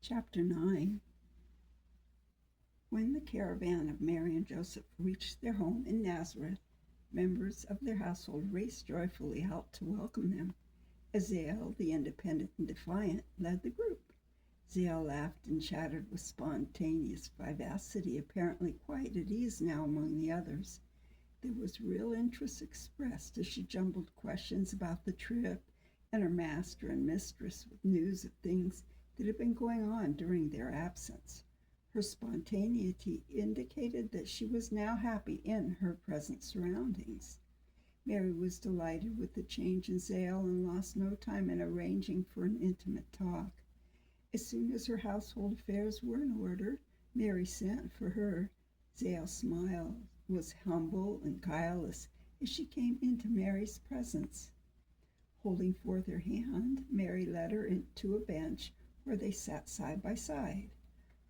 Chapter 9. When the caravan of Mary and Joseph reached their home in Nazareth, members of their household raced joyfully out to welcome them. Azael, the independent and defiant, led the group. Azael laughed and chattered with spontaneous vivacity, apparently quite at ease now among the others. There was real interest expressed as she jumbled questions about the trip and her master and mistress with news of things that had been going on during their absence. Her spontaneity indicated that she was now happy in her present surroundings. Mary was delighted with the change in Zale and lost no time in arranging for an intimate talk. As soon as her household affairs were in order, Mary sent for her. Zale's smile was humble and guileless as she came into Mary's presence. Holding forth her hand, Mary led her into a bench where they sat side by side.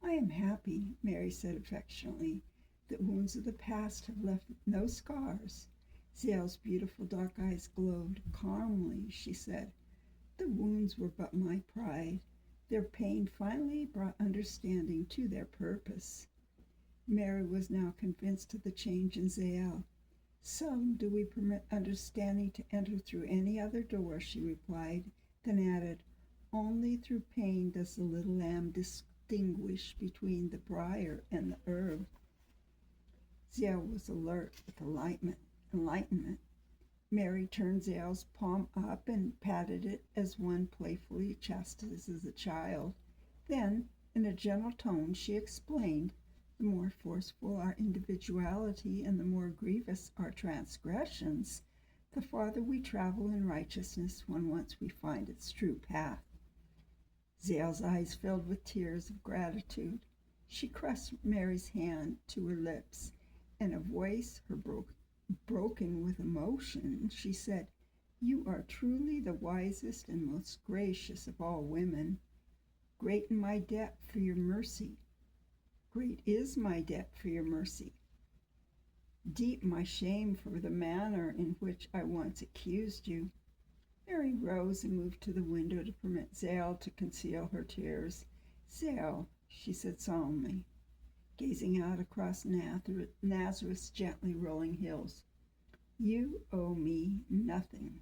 "I am happy," Mary said affectionately. "The wounds of the past have left no scars." Zale's beautiful dark eyes glowed. "Calmly," she said, "the wounds were but my pride. Their pain finally brought understanding to their purpose." Mary was now convinced of the change in Zale. "Seldom do we permit understanding to enter through any other door," she replied, then added, "Only through pain does the little lamb distinguish between the briar and the herb." Zale was alert with enlightenment. Mary turned Zale's palm up and patted it as one playfully chastises a child. Then, in a gentle tone, she explained, "The more forceful our individuality and the more grievous our transgressions, the farther we travel in righteousness when once we find its true path." Zale's eyes filled with tears of gratitude. She pressed Mary's hand to her lips. In a voice broken with emotion, she said, "You are truly the wisest and most gracious of all women. Great is my debt for your mercy. Deep my shame for the manner in which I once accused you." Mary rose and moved to the window to permit Zale to conceal her tears. "Zale," she said solemnly, gazing out across Nazareth's gently rolling hills, "you owe me nothing.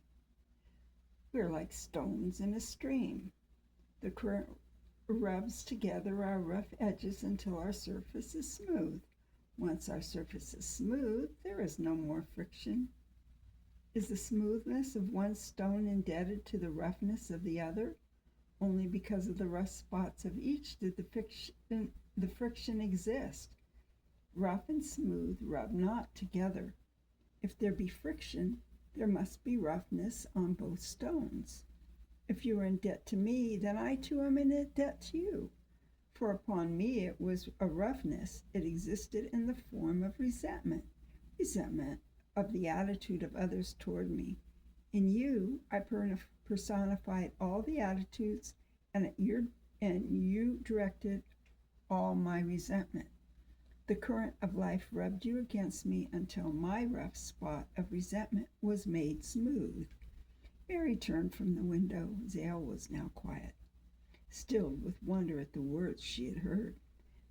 We're like stones in a stream. The current rubs together our rough edges until our surface is smooth. Once our surface is smooth, there is no more friction. Is the smoothness of one stone indebted to the roughness of the other? Only because of the rough spots of each did the friction exist. Rough and smooth rub not together. If there be friction, there must be roughness on both stones. If you are in debt to me, then I too am in debt to you. For upon me it was a roughness. It existed in the form of resentment of the attitude of others toward me. In you, I personified all the attitudes, and you directed all my resentment. The current of life rubbed you against me until my rough spot of resentment was made smooth." Mary turned from the window. Zale was now quiet, stilled with wonder at the words she had heard.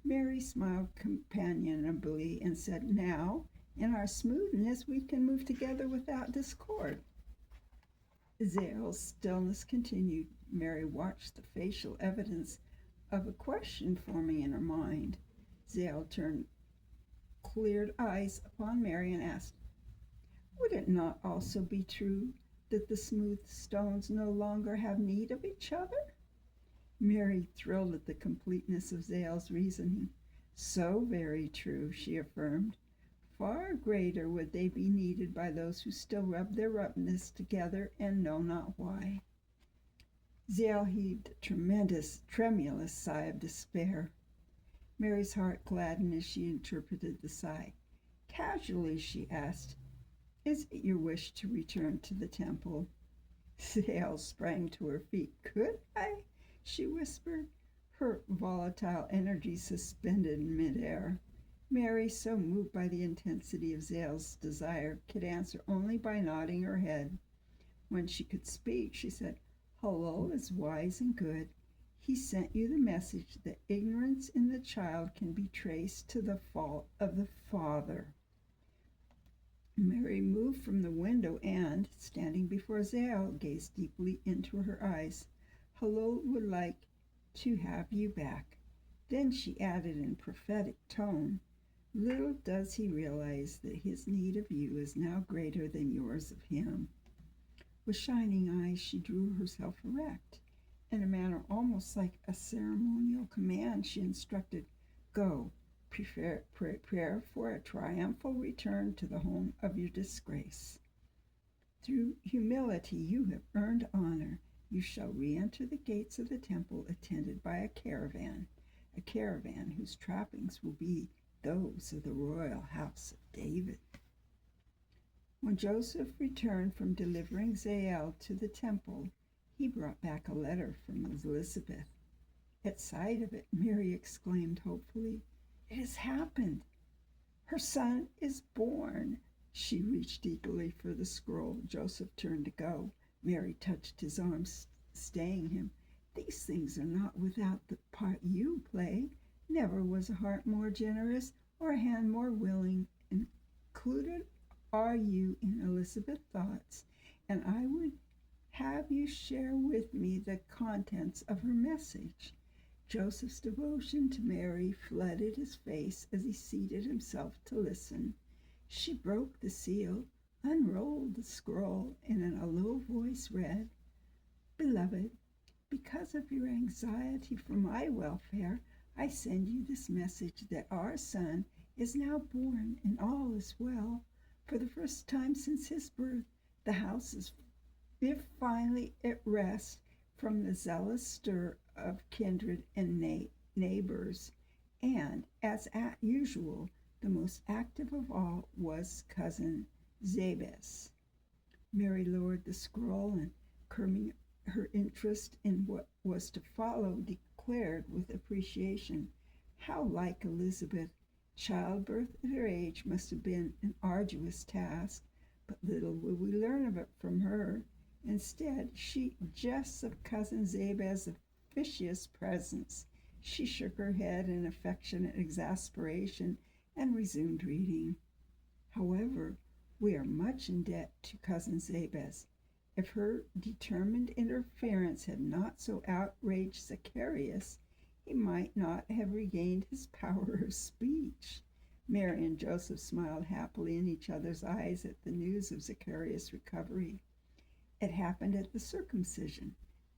Mary smiled companionably and said, "Now, in our smoothness, we can move together without discord." Zale's stillness continued. Mary watched the facial evidence of a question forming in her mind. Zale turned cleared eyes upon Mary and asked, "Would it not also be true that the smooth stones no longer have need of each other?" Mary thrilled at the completeness of Zale's reasoning. "So very true," she affirmed. "Far greater would they be needed by those who still rub their roughness together and know not why." Zale heaved a tremulous sigh of despair. Mary's heart gladdened as she interpreted the sigh. Casually she asked, "Is it your wish to return to the temple?" Zale sprang to her feet. "Could I?" she whispered, her volatile energy suspended in midair. Mary, so moved by the intensity of Zale's desire, could answer only by nodding her head. When she could speak, she said, "Hullo is wise and good. He sent you the message that ignorance in the child can be traced to the fault of the father. Mary moved from the window and, standing before Zael, gazed deeply into her eyes. Halil would like to have you back. Then she added in prophetic tone, little does he realize that his need of you is now greater than yours of him. With shining eyes, she drew herself erect. In a manner almost like a ceremonial command, she instructed, go, prepare for a triumphal return to the home of your disgrace. Through humility you have earned honor. You shall re-enter the gates of the temple attended by a caravan whose trappings will be those of the royal house of David. When Joseph returned from delivering Zael to the temple, he brought back a letter from Elizabeth. At sight of it, Mary exclaimed hopefully, it has happened. Her son is born. She reached eagerly for the scroll. Joseph turned to go. Mary touched his arm, staying him. These things are not without the part you play. Never was a heart more generous or a hand more willing. Included are you in Elizabeth's thoughts, and I would have you share with me the contents of her message. Joseph's devotion to Mary flooded his face as he seated himself to listen. She broke the seal, unrolled the scroll, and in a low voice read, Beloved, because of your anxiety for my welfare, I send you this message that our son is now born and all is well. For the first time since his birth, the house is finally at rest from the zealous stir of kindred and neighbors. And, as usual, the most active of all was cousin Zabez. Mary lowered the scroll and, curbing her interest in what was to follow, declared with appreciation, how like Elizabeth. Childbirth at her age must have been an arduous task, but little would we learn of it from her. Instead, she jests of cousin Zabez's officious presence. She shook her head in affectionate exasperation and resumed reading. However, we are much in debt to cousin Zabez. If her determined interference had not so outraged Zacharias, he might not have regained his power of speech. Mary and Joseph smiled happily in each other's eyes at the news of Zacharias' recovery. It happened at the circumcision.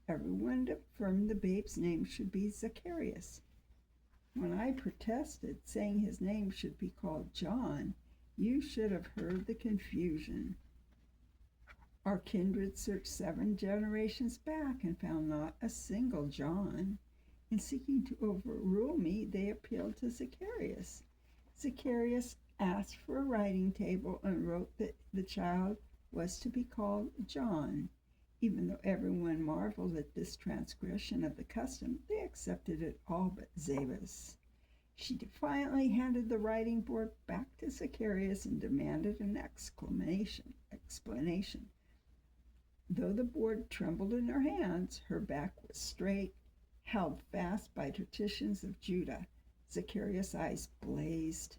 Everyone affirmed the babe's name should be Zacharias. When I protested, saying his name should be called John, you should have heard the confusion. Our kindred searched 7 generations back and found not a single John. In seeking to overrule me, they appealed to Zacharias. Zacharias asked for a writing table and wrote that the child was to be called John. Even though everyone marveled at this transgression of the custom, they accepted it all but Zabez. She defiantly handed the writing board back to Zacharias and demanded an explanation. Though the board trembled in her hands, her back was straight, held fast by traditions of Judah. Zacharias' eyes blazed.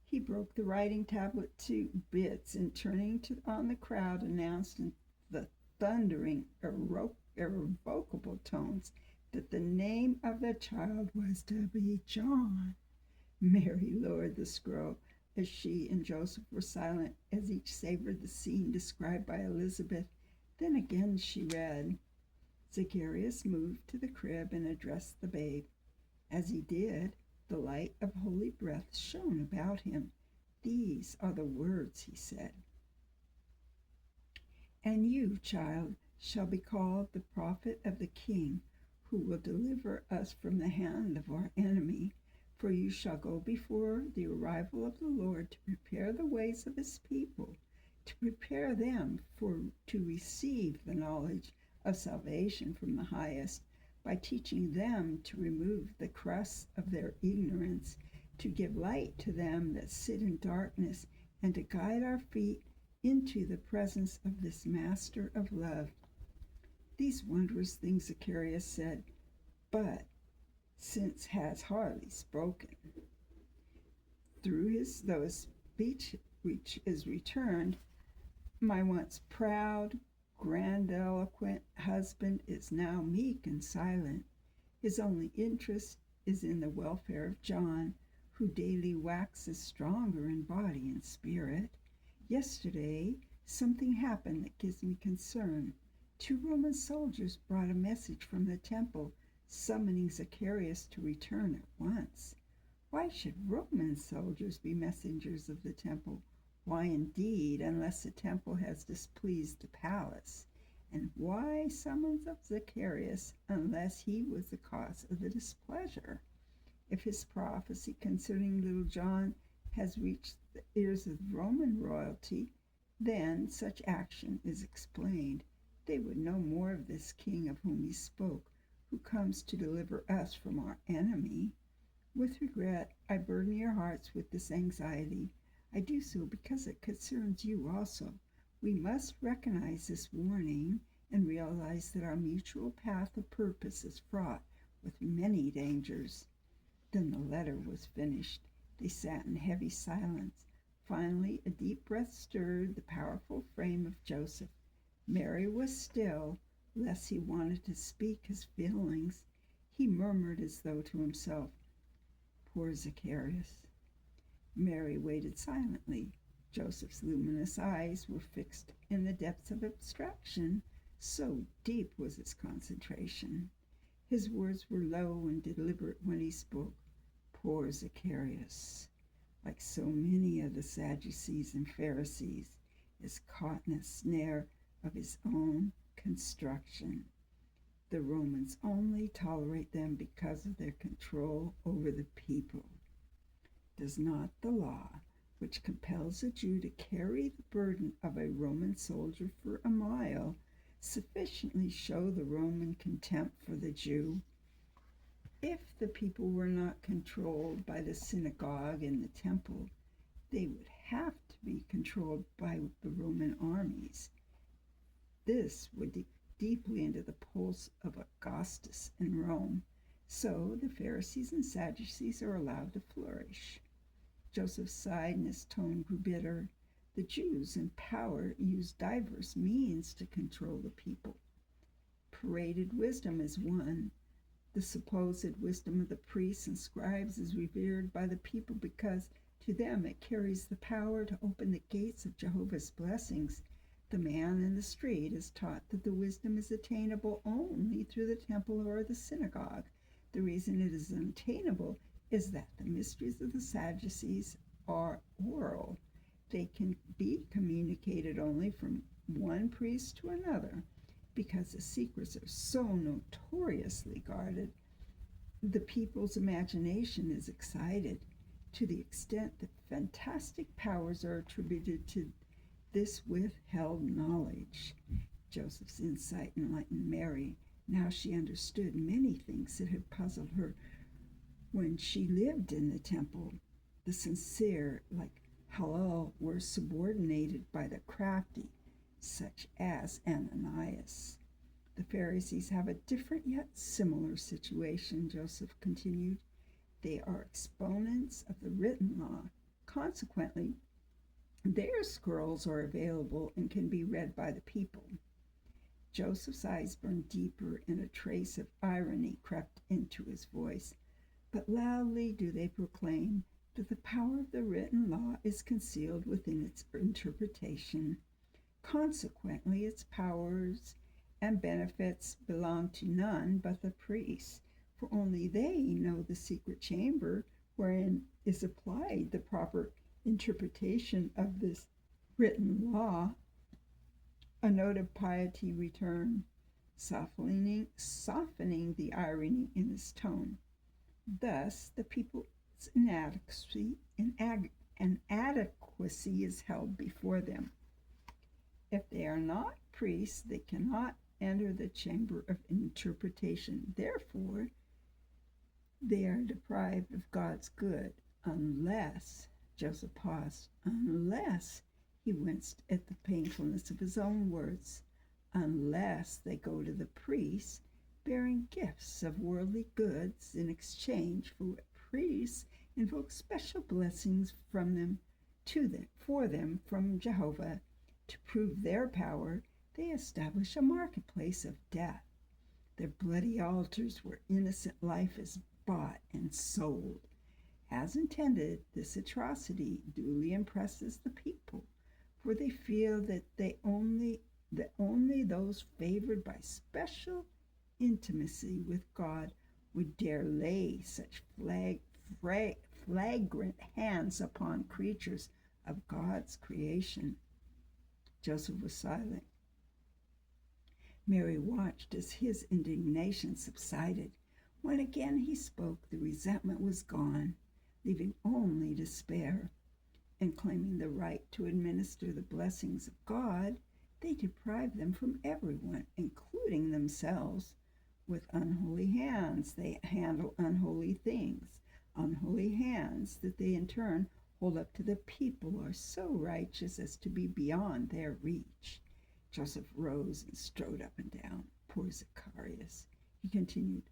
He broke the writing tablet to bits and, turning on the crowd, announced in the thundering, irrevocable tones that the name of the child was to be John. Mary lowered the scroll as she and Joseph were silent, as each savored the scene described by Elizabeth. Then again she read. Zacharias moved to the crib and addressed the babe. As he did, the light of holy breath shone about him. These are the words he said. And you, child, shall be called the prophet of the King, who will deliver us from the hand of our enemy. For you shall go before the arrival of the Lord to prepare the ways of his people, to prepare them to receive the knowledge of salvation from the highest, by teaching them to remove the crusts of their ignorance, to give light to them that sit in darkness, and to guide our feet into the presence of this Master of love. These wondrous things Zacharias said but since has hardly spoken. Though his speech which is returned, my once proud, grandiloquent husband is now meek and silent. His only interest is in the welfare of John, who daily waxes stronger in body and spirit. Yesterday, something happened that gives me concern. 2 Roman soldiers brought a message from the temple summoning Zacharias to return at once. Why should Roman soldiers be messengers of the temple? Why indeed, unless the temple has displeased the palace? And why summons of Zacharias unless he was the cause of the displeasure? If his prophecy concerning little John has reached the ears of Roman royalty, then such action is explained. They would know more of this king of whom he spoke, who comes to deliver us from our enemy. With regret, I burden your hearts with this anxiety. I do so because it concerns you also. We must recognize this warning and realize that our mutual path of purpose is fraught with many dangers. Then the letter was finished. They sat in heavy silence. Finally, a deep breath stirred the powerful frame of Joseph. Mary was still, lest he wanted to speak his feelings. He murmured as though to himself, "Poor Zacharias." Mary waited silently. Joseph's luminous eyes were fixed in the depths of abstraction, so deep was his concentration. His words were low and deliberate when he spoke. Poor Zacharias, like so many of the Sadducees and Pharisees, is caught in a snare of his own construction. The Romans only tolerate them because of their control over the people. Does not the law, which compels a Jew to carry the burden of a Roman soldier for a mile, sufficiently show the Roman contempt for the Jew? If the people were not controlled by the synagogue and the temple, they would have to be controlled by the Roman armies. This would dig deeply into the pulse of Augustus in Rome. So the Pharisees and Sadducees are allowed to flourish. Joseph sighed and his tone grew bitter. The Jews in power use diverse means to control the people. Paraded wisdom is one. The supposed wisdom of the priests and scribes is revered by the people because to them it carries the power to open the gates of Jehovah's blessings. The man in the street is taught that the wisdom is attainable only through the temple or the synagogue. The reason it is unattainable is that the mysteries of the Sadducees are oral. They can be communicated only from one priest to another. Because the secrets are so notoriously guarded, the people's imagination is excited to the extent that fantastic powers are attributed to this withheld knowledge. Joseph's insight enlightened Mary. Now she understood many things that had puzzled her when she lived in the temple. The sincere, like Hillel, were subordinated by the crafty, such as Ananias. The Pharisees have a different yet similar situation, Joseph continued. They are exponents of the written law. Consequently, their scrolls are available and can be read by the people. Joseph's eyes burned deeper, and a trace of irony crept into his voice. But loudly do they proclaim that the power of the written law is concealed within its interpretation. Consequently, its powers and benefits belong to none but the priests, for only they know the secret chamber wherein is applied the proper interpretation of this written law. A note of piety returned, softening the irony in his tone. Thus, the people's inadequacy is held before them. If they are not priests, they cannot enter the chamber of interpretation. Therefore, they are deprived of God's good, unless, Joseph paused, unless, he winced at the painfulness of his own words, unless they go to the priests, bearing gifts of worldly goods in exchange for what priests invoke special blessings from them for them from Jehovah. To prove their power, they establish a marketplace of death, their bloody altars where innocent life is bought and sold. As intended, this atrocity duly impresses the people, for they feel that only those favored by special intimacy with God would dare lay such flagrant hands upon creatures of God's creation. Joseph was silent. Mary watched as his indignation subsided. When again he spoke, the resentment was gone, leaving only despair. And claiming the right to administer the blessings of God, they deprive them from everyone, including themselves. With unholy hands, they handle unholy things. Unholy hands that they in turn hold up to the people are so righteous as to be beyond their reach. Joseph rose and strode up and down. Poor Zacharias, he continued.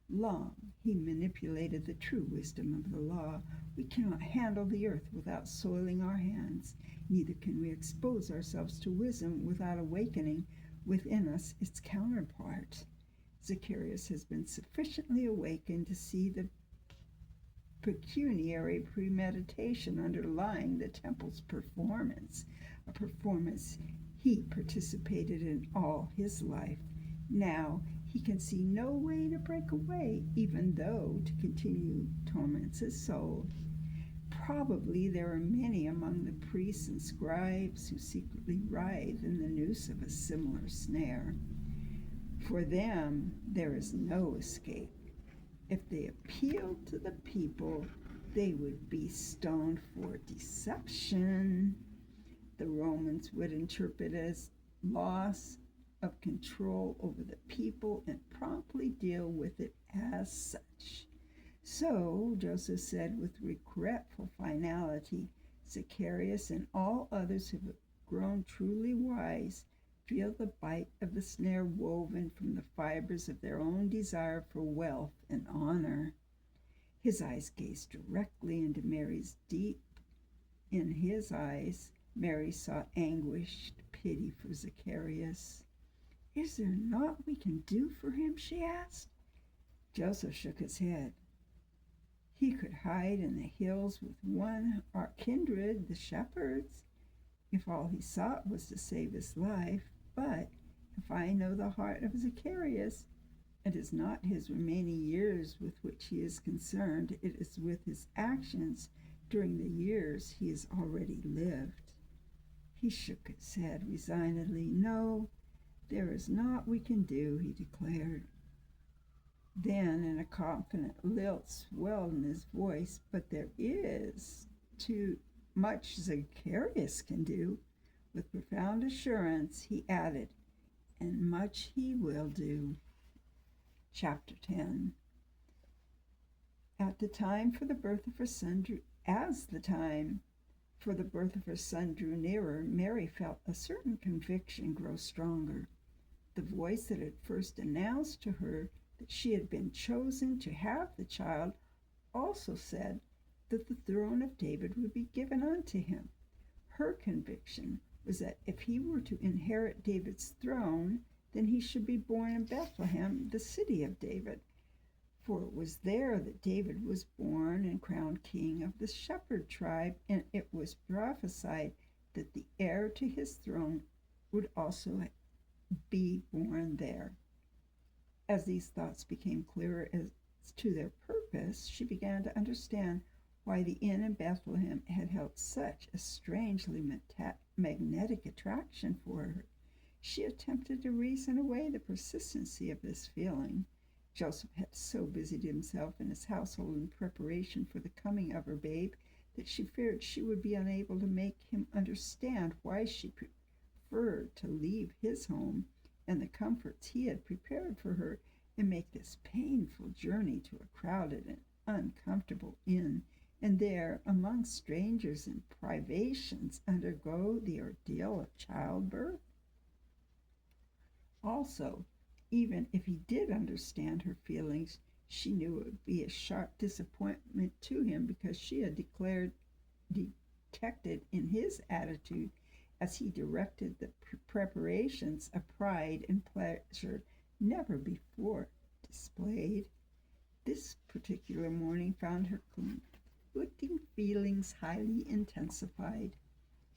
Long he manipulated the true wisdom of the law. We cannot handle the earth without soiling our hands. Neither can we expose ourselves to wisdom without awakening within us its counterpart. Zacharias has been sufficiently awakened to see the pecuniary premeditation underlying the temple's performance, a performance he participated in all his life. Now he can see no way to break away, even though to continue torments his soul. Probably there are many among the priests and scribes who secretly writhe in the noose of a similar snare. For them there is no escape. If they appealed to the people, they would be stoned for deception. The Romans would interpret it as loss of control over the people and promptly deal with it as such. So, Joseph said with regretful finality, Zacharias and all others who have grown truly wise feel the bite of the snare woven from the fibers of their own desire for wealth and honor. His eyes gazed directly into Mary's deep. In his eyes, Mary saw anguished pity for Zacharias. Is there naught we can do for him? She asked. Joseph shook his head. He could hide in the hills with one our kindred, the shepherds, if all he sought was to save his life. But if I know the heart of Zacharias, it is not his remaining years with which he is concerned, it is with his actions during the years he has already lived. He shook his head resignedly. No, there is naught we can do, he declared. Then, in a confident lilt swelled in his voice, but there is too much Zacharias can do. With profound assurance, he added, and much he will do. Chapter 10. As the time for the birth of her son drew nearer, Mary felt a certain conviction grow stronger. The voice that had first announced to her that she had been chosen to have the child also said that the throne of David would be given unto him. Her conviction was that if he were to inherit David's throne, then he should be born in Bethlehem, the city of David. For it was there that David was born and crowned king of the shepherd tribe, and it was prophesied that the heir to his throne would also be born there. As these thoughts became clearer as to their purpose, she began to understand why the inn in Bethlehem had held such a strangely magnetic attraction for her. She attempted to reason away the persistency of this feeling. Joseph had so busied himself in his household in preparation for the coming of her babe that she feared she would be unable to make him understand why she preferred to leave his home and the comforts he had prepared for her and make this painful journey to a crowded and uncomfortable inn, and there, among strangers and privations, undergo the ordeal of childbirth. Also, Even if he did understand her feelings, she knew it would be a sharp disappointment to him because she had detected in his attitude as he directed the preparations a pride and pleasure never before displayed. This particular morning found her conflicting feelings highly intensified.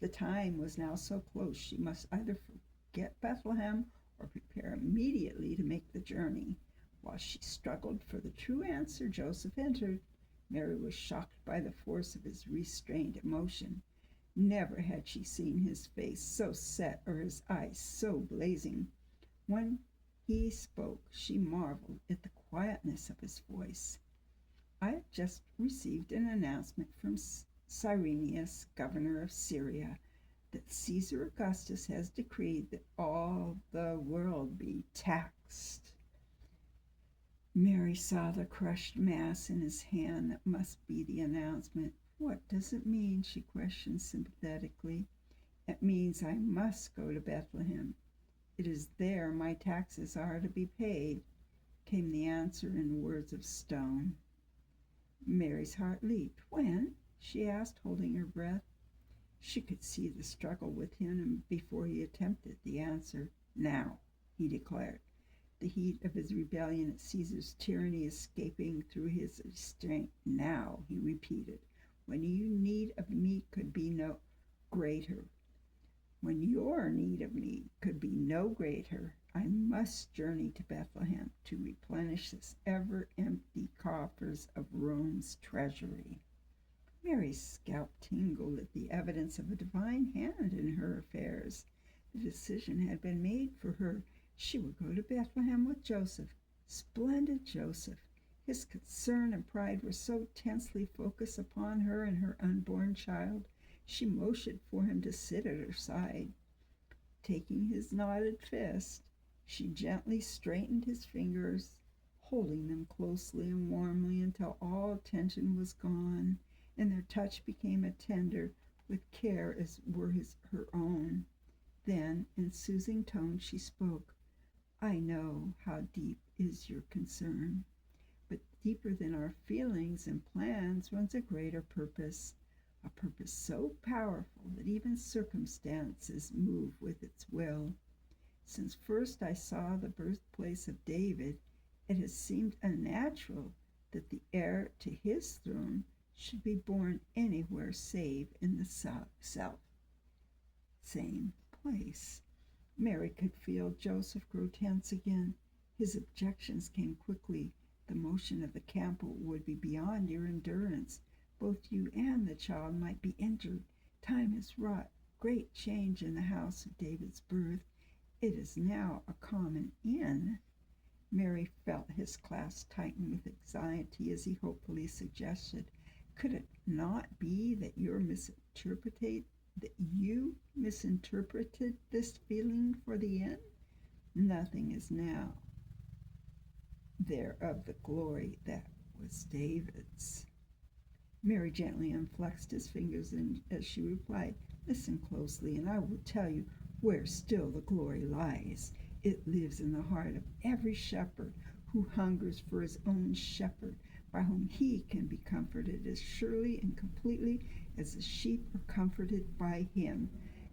The time was now so close she must either forget Bethlehem or prepare immediately to make the journey. While she struggled for the true answer, Joseph entered. Mary was shocked by the force of his restrained emotion. Never had she seen his face so set or his eyes so blazing. When he spoke, she marveled at the quietness of his voice. I have just received an announcement from Cyrenius, governor of Syria, that Caesar Augustus has decreed that all the world be taxed. Mary saw the crushed mass in his hand that must be the announcement. What does it mean? She questioned sympathetically. It means I must go to Bethlehem. It is there my taxes are to be paid, came the answer in words of stone. Mary's heart leaped. When? She asked, holding her breath. She could see the struggle within him before he attempted the answer. Now, he declared, the heat of his rebellion at Caesar's tyranny escaping through his restraint. Now, he repeated, when your need of me could be no greater. When your need of me could be no greater, I must journey to Bethlehem to replenish this ever-empty coffers of Rome's treasury. Mary's scalp tingled at the evidence of a divine hand in her affairs. The decision had been made for her. She would go to Bethlehem with Joseph. Splendid Joseph! His concern and pride were so tensely focused upon her and her unborn child. She motioned for him to sit at her side. Taking his knotted fist, she gently straightened his fingers, holding them closely and warmly until all tension was gone, and their touch became as tender with care as were her own. Then, in soothing tones, she spoke. I know how deep is your concern, but deeper than our feelings and plans runs a greater purpose, a purpose so powerful that even circumstances move with its will. Since first I saw the birthplace of David, it has seemed unnatural that the heir to his throne should be born anywhere save in the same place. Mary could feel Joseph grow tense again. His objections came quickly. The motion of the camp would be beyond your endurance. Both you and the child might be injured. Time has wrought great change in the house of David's birth. It is now a common inn. Mary felt his clasp tighten with anxiety as he hopefully suggested, could it not be that you misinterpreted this feeling for the end? Nothing is now there of the glory that was David's. Mary gently unflexed his fingers as she replied, listen closely, and I will tell you where still the glory lies. It lives in the heart of every shepherd who hungers for his own shepherd, by whom he can be comforted as surely and completely as the sheep are comforted by him.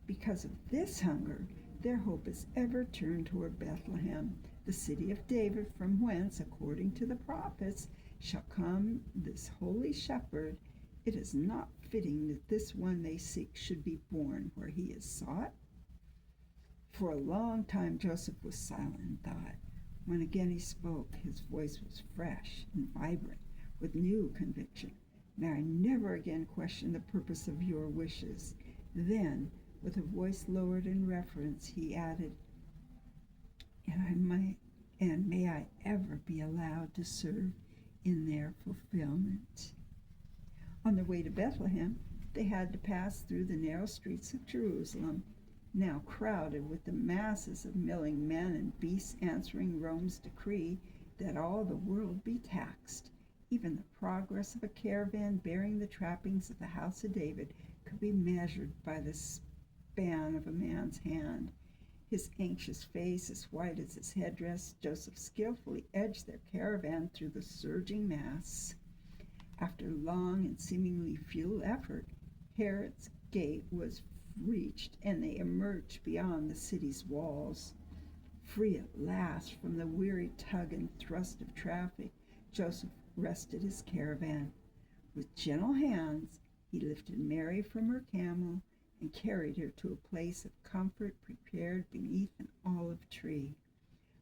Because of this hunger, their hope is ever turned toward Bethlehem, the city of David, from whence, according to the prophets, shall come this holy shepherd. It is not fitting that this one they seek should be born where he is sought. For a long time Joseph was silent in thought. When again he spoke, his voice was fresh and vibrant with new conviction. Mary, never again question the purpose of your wishes. Then, with a voice lowered in reverence, he added, and may I ever be allowed to serve in their fulfillment. On their way to Bethlehem, they had to pass through the narrow streets of Jerusalem, now crowded with the masses of milling men and beasts answering Rome's decree that all the world be taxed. Even the progress of a caravan bearing the trappings of the house of David could be measured by the span of a man's hand. His anxious face as white as his headdress, Joseph skillfully edged their caravan through the surging mass. After long and seemingly futile effort, Herod's gate was reached and they emerged beyond the city's walls. Free at last from the weary tug and thrust of traffic, Joseph rested his caravan. With gentle hands, he lifted Mary from her camel and carried her to a place of comfort prepared beneath an olive tree.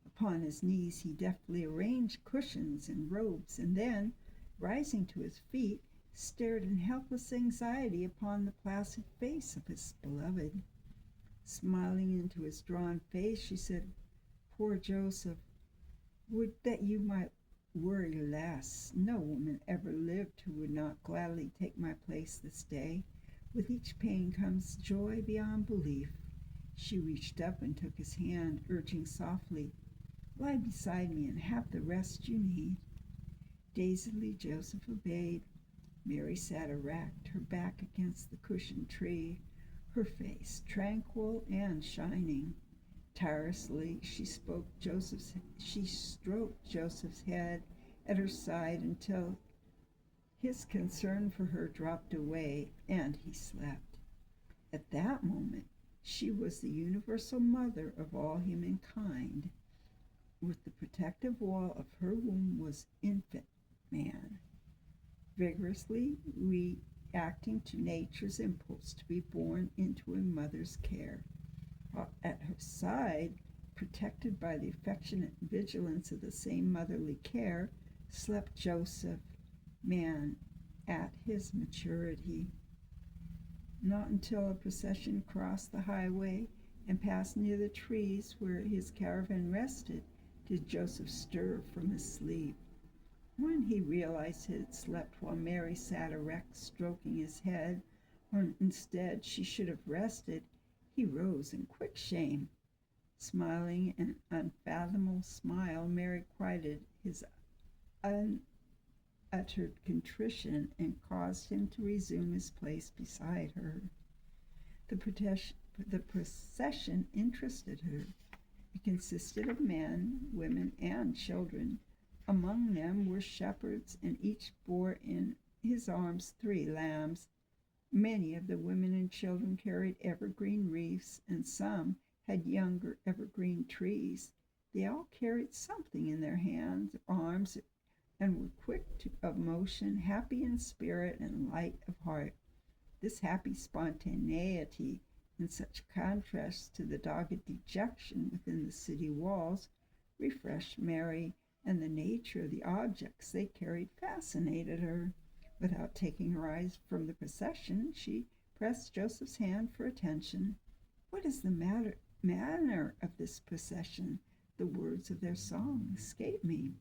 Upon his knees he deftly arranged cushions and robes, and then, rising to his feet, stared in helpless anxiety upon the placid face of his beloved. Smiling into his drawn face, she said, "Poor Joseph, would that you might worry less. No woman ever lived who would not gladly take my place this day. With each pain comes joy beyond belief." She reached up and took his hand, urging softly, "Lie beside me and have the rest you need." Dazedly Joseph obeyed. Mary sat erect, her back against the cushioned tree, her face tranquil and shining. Tirelessly she stroked Joseph's head at her side until his concern for her dropped away and he slept. At that moment, she was the universal mother of all humankind. With the protective wall of her womb was infant man, vigorously reacting to nature's impulse to be born into a mother's care. While at her side, protected by the affectionate vigilance of the same motherly care, slept Joseph, man at his maturity. Not until a procession crossed the highway and passed near the trees where his caravan rested did Joseph stir from his sleep. When he realized he had slept while Mary sat erect stroking his head, when instead she should have rested, he rose in quick shame. Smiling an unfathomable smile, Mary quieted his unuttered contrition and caused him to resume his place beside her. The procession interested her. It consisted of men, women, and children. Among them were shepherds, and each bore in his arms 3 lambs. Many of the women and children carried evergreen wreaths, and some had younger evergreen trees. They all carried something in their hands, arms, and were quick of motion, happy in spirit, and light of heart. This happy spontaneity, in such contrast to the dogged dejection within the city walls, refreshed Mary, and the nature of the objects they carried fascinated her. Without taking her eyes from the procession, she pressed Joseph's hand for attention. "What is the manner of this procession?" The words of their song escaped me.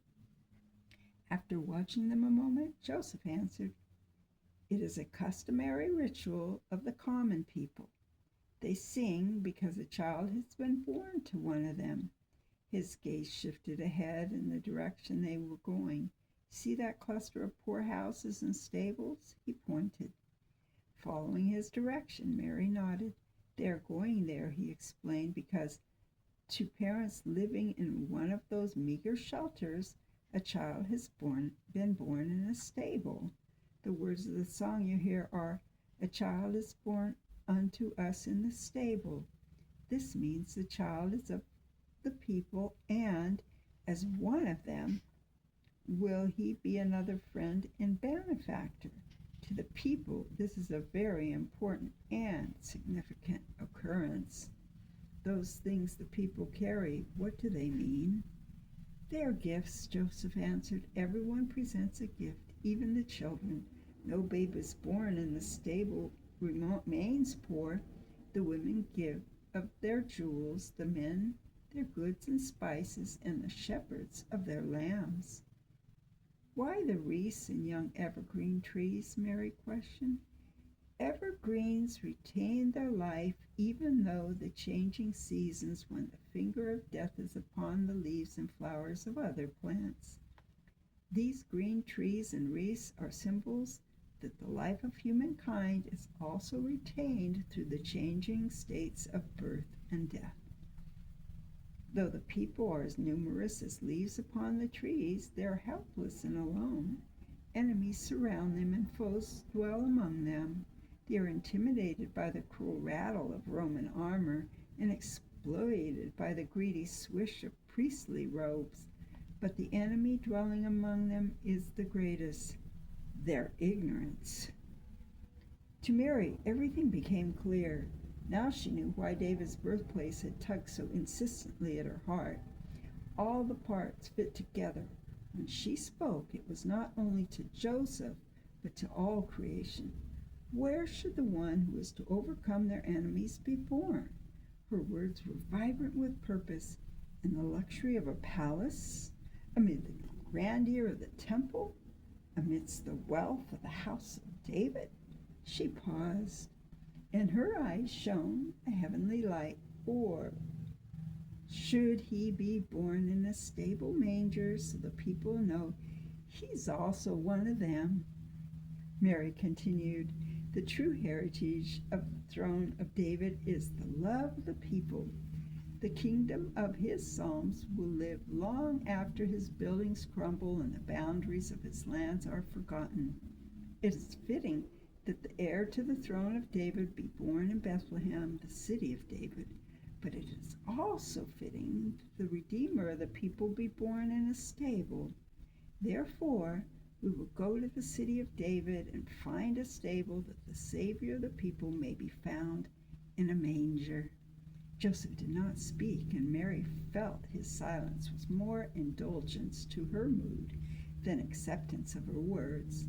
After watching them a moment, Joseph answered, "It is a customary ritual of the common people. They sing because a child has been born to one of them." His gaze shifted ahead in the direction they were going. "See that cluster of poor houses and stables?" He pointed. Following his direction, Mary nodded. "They are going there," he explained, "because to parents living in one of those meager shelters, a child has been born in a stable. The words of the song you hear are, 'A child is born unto us in the stable.' This means the child is of the people, and as one of them, will he be another friend and benefactor. To the people, this is a very important and significant occurrence." "Those things the people carry, what do they mean?" "They are gifts," Joseph answered. "Everyone presents a gift, even the children. No babe is born in the stable remains poor. The women give of their jewels, the men their goods and spices, and the shepherds of their lambs." "Why the wreaths and young evergreen trees?" Mary questioned. "Evergreens retain their life even though the changing seasons when the finger of death is upon the leaves and flowers of other plants. These green trees and wreaths are symbols that the life of humankind is also retained through the changing states of birth and death." Though the people are as numerous as leaves upon the trees, they are helpless and alone. Enemies surround them and foes dwell among them. They are intimidated by the cruel rattle of Roman armor and exploited by the greedy swish of priestly robes. But the enemy dwelling among them is the greatest, their ignorance. To Mary, everything became clear. Now she knew why David's birthplace had tugged so insistently at her heart. All the parts fit together. When she spoke, it was not only to Joseph, but to all creation. Where should the one who was to overcome their enemies be born? Her words were vibrant with purpose. In the luxury of a palace, amid the grandeur of the temple, amidst the wealth of the house of David. She paused. In her eyes shone a heavenly light. Or should he be born in a stable manger so the people know he's also one of them? Mary continued, the true heritage of the throne of David is the love of the people. The kingdom of his psalms will live long after his buildings crumble and the boundaries of his lands are forgotten. It is fitting that the heir to the throne of David be born in Bethlehem, the city of David. But it is also fitting that the Redeemer of the people be born in a stable. Therefore, we will go to the city of David and find a stable that the Savior of the people may be found in a manger. Joseph did not speak, and Mary felt his silence was more indulgence to her mood than acceptance of her words.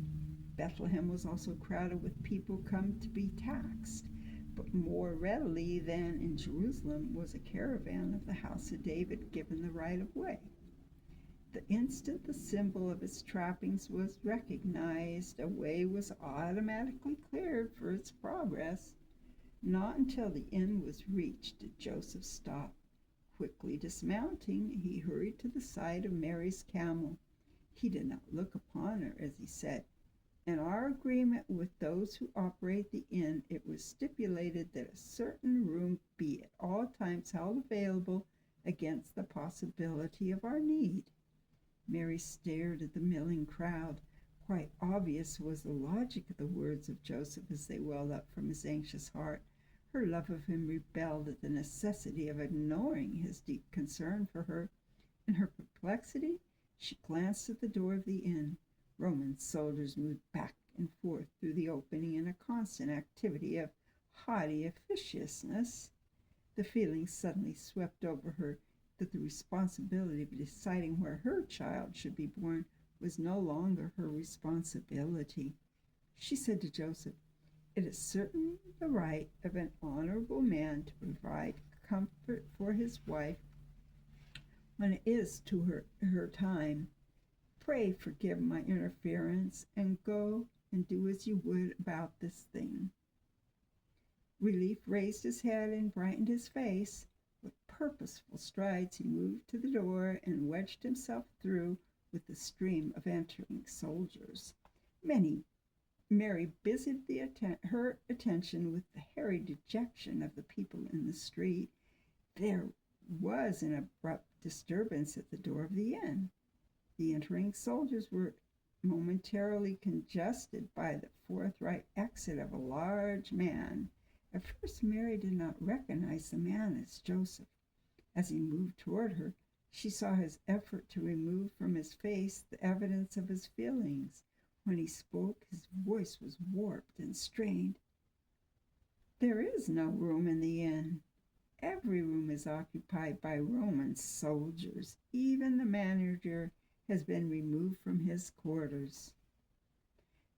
Bethlehem was also crowded with people come to be taxed, but more readily than in Jerusalem was a caravan of the house of David given the right of way. The instant the symbol of its trappings was recognized, a way was automatically cleared for its progress. Not until the inn was reached did Joseph stop. Quickly dismounting, he hurried to the side of Mary's camel. He did not look upon her as he said, in our agreement with those who operate the inn, it was stipulated that a certain room be at all times held available against the possibility of our need. Mary stared at the milling crowd. Quite obvious was the logic of the words of Joseph as they welled up from his anxious heart. Her love of him rebelled at the necessity of ignoring his deep concern for her. In her perplexity, she glanced at the door of the inn. Roman soldiers moved back and forth through the opening in a constant activity of haughty officiousness. The feeling suddenly swept over her that the responsibility of deciding where her child should be born was no longer her responsibility. She said to Joseph, it is certainly the right of an honorable man to provide comfort for his wife when it is to her time. Pray forgive my interference and go and do as you would about this thing. Relief raised his head and brightened his face. With purposeful strides he moved to the door and wedged himself through with the stream of entering soldiers. Mary busied her attention with the hairy dejection of the people in the street. There was an abrupt disturbance at the door of the inn. The entering soldiers were momentarily congested by the forthright exit of a large man. At first, Mary did not recognize the man as Joseph. As he moved toward her, she saw his effort to remove from his face the evidence of his feelings. When he spoke, his voice was warped and strained. There is no room in the inn. Every room is occupied by Roman soldiers. Even the manager has been removed from his quarters.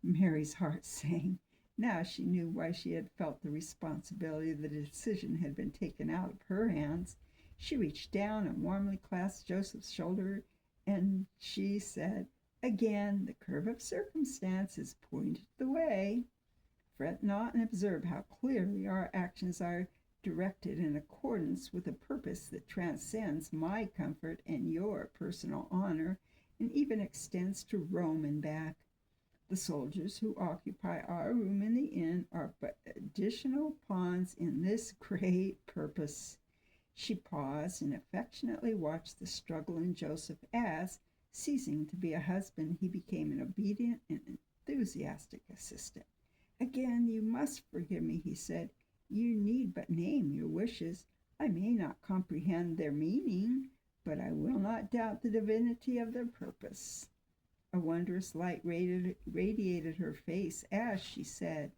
Mary's heart sank. Now she knew why she had felt the responsibility of the decision had been taken out of her hands. She reached down and warmly clasped Joseph's shoulder, and she said, again, the curve of circumstances pointed the way. Fret not and observe how clearly our actions are directed in accordance with a purpose that transcends my comfort and your personal honor, and even extends to Rome and back. The soldiers who occupy our room in the inn are but additional pawns in this great purpose. She paused and affectionately watched the struggle in Joseph as, ceasing to be a husband, he became an obedient and enthusiastic assistant. "Again, you must forgive me," he said. "You need but name your wishes. I may not comprehend their meaning, but I will not doubt the divinity of their purpose." A wondrous light radiated her face as she said,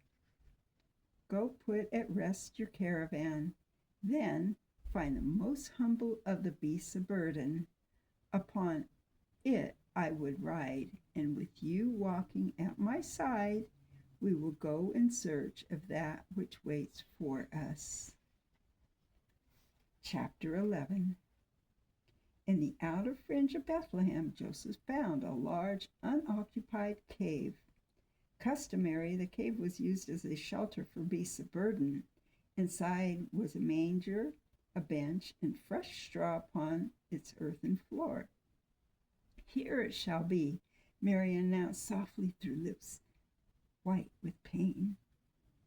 "Go put at rest your caravan. Then find the most humble of the beasts of burden. Upon it I would ride, and with you walking at my side, we will go in search of that which waits for us." Chapter 11. In the outer fringe of Bethlehem, Joseph found a large unoccupied cave. Customary, the cave was used as a shelter for beasts of burden. Inside was a manger, a bench, and fresh straw upon its earthen floor. "Here it shall be," Mary announced softly through lips white with pain.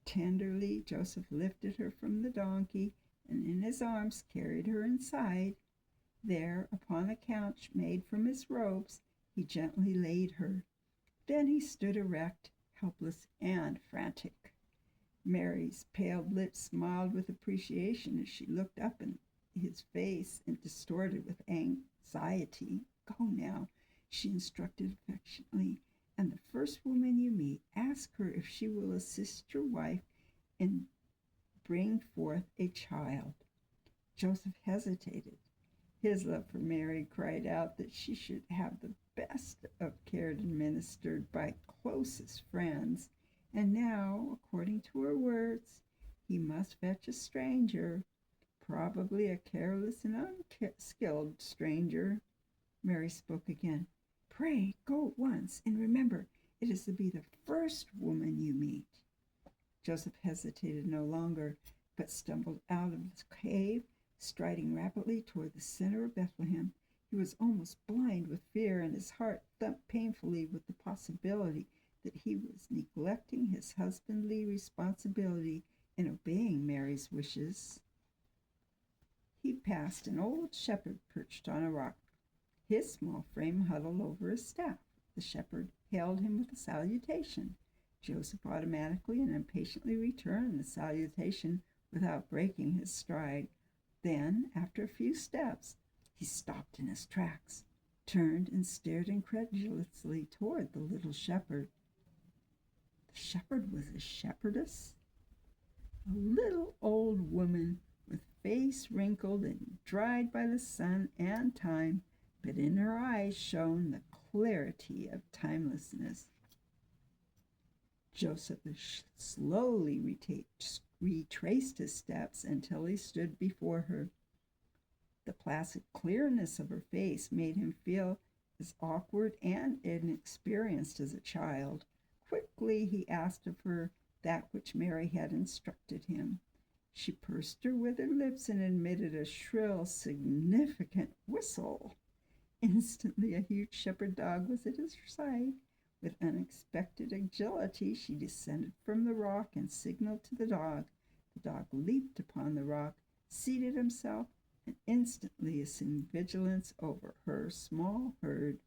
Tenderly, Joseph lifted her from the donkey and in his arms carried her inside. There, upon a couch made from his robes, he gently laid her. Then he stood erect, helpless and frantic. Mary's pale lips smiled with appreciation as she looked up in his face and distorted with anxiety. "Go now," she instructed affectionately, "and the first woman you meet, ask her if she will assist your wife in bring forth a child." Joseph hesitated. His love for Mary cried out that she should have the best of care administered by closest friends, and now, according to her words, he must fetch a stranger, probably a careless and unskilled stranger. Mary spoke again. "Pray go at once, and remember, it is to be the first woman you meet." Joseph hesitated no longer, but stumbled out of the cave, striding rapidly toward the center of Bethlehem. He was almost blind with fear, and his heart thumped painfully with the possibility that he was neglecting his husbandly responsibility in obeying Mary's wishes. He passed an old shepherd perched on a rock, his small frame huddled over his staff. The shepherd hailed him with a salutation. Joseph automatically and impatiently returned the salutation without breaking his stride. Then, after a few steps, he stopped in his tracks, turned, and stared incredulously toward the little shepherd. The shepherd was a shepherdess, a little old woman with face wrinkled and dried by the sun and time, but in her eyes shone the clarity of timelessness. Joseph slowly retraced his steps until he stood before her. The placid clearness of her face made him feel as awkward and inexperienced as a child. Quickly he asked of her that which Mary had instructed him. She pursed her withered lips and emitted a shrill, significant whistle. Instantly a huge shepherd dog was at her side. With unexpected agility, she descended from the rock and signaled to the dog. The dog leaped upon the rock, seated himself, and instantly assumed vigilance over her small herd.